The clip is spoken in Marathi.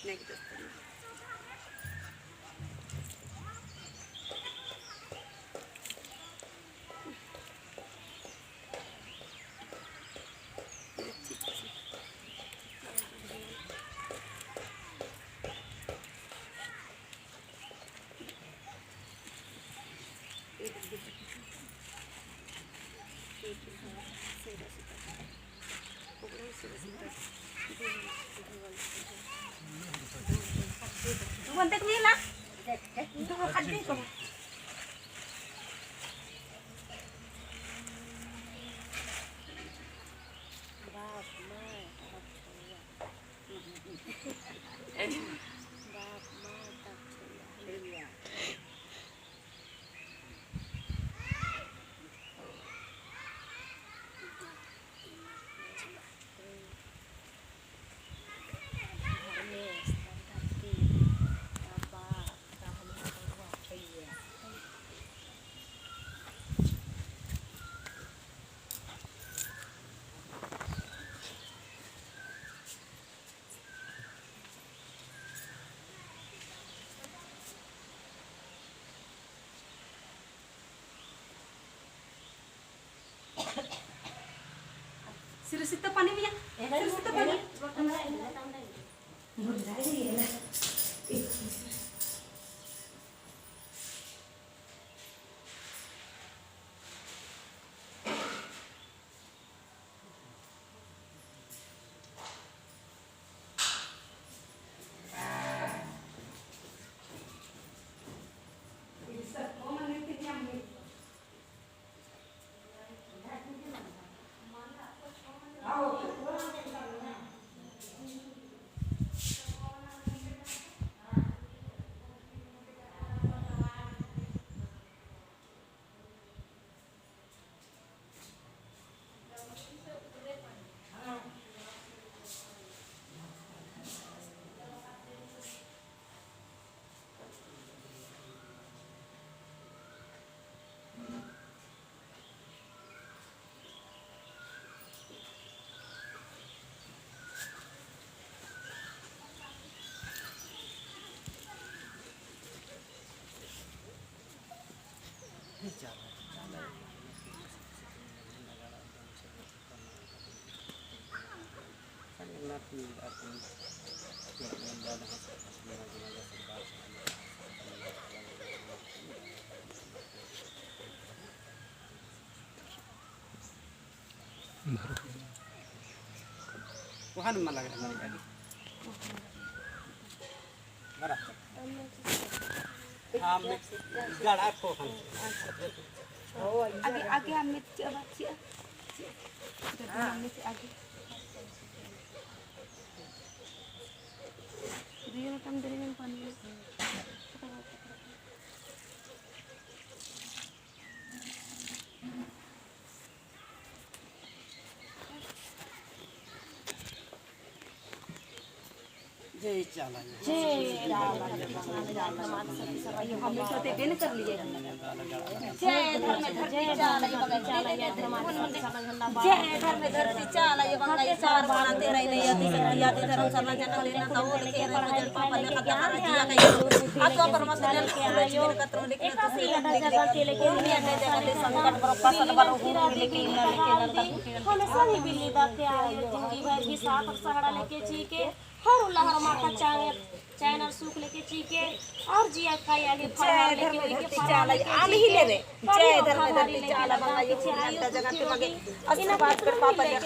Next Wantek ni lah. Itu makan deh kamu. Sirisita pani punya. Sirisita pani. Kuhan malah mereka di. Mana? Amit gad apa kan? Oh, agi amit coba cia. Amit agi. Dia macam dengan panas. जय चाला जय राम हम लोग तो बेन कर लिए जय धर्म धरती चाला ये बगल चाला ये धर्म जय धर्म धरती चाला ये बगल सार बनाते रहे नहीं आती याद धर्म सरना जन लेना तो वो के पर पापा ने कहा हमारा जिया का आज तो परमेश्वर ने यो कतरो लेके तो जगह के लेके दुनिया ने जगह ले संकट पर फसल बरो लेके हम सभी बिल्ली दा के आयो जिंदगी भर की साथ सहारा लेके जी के हर उल्लाह माता चैनल सूख लेके चीके और जिया का आगे फल लेके चाला आम ही ले रे जय धर्म धरती चाला बंगा ये जगह के मगे आशीर्वाद कर पापा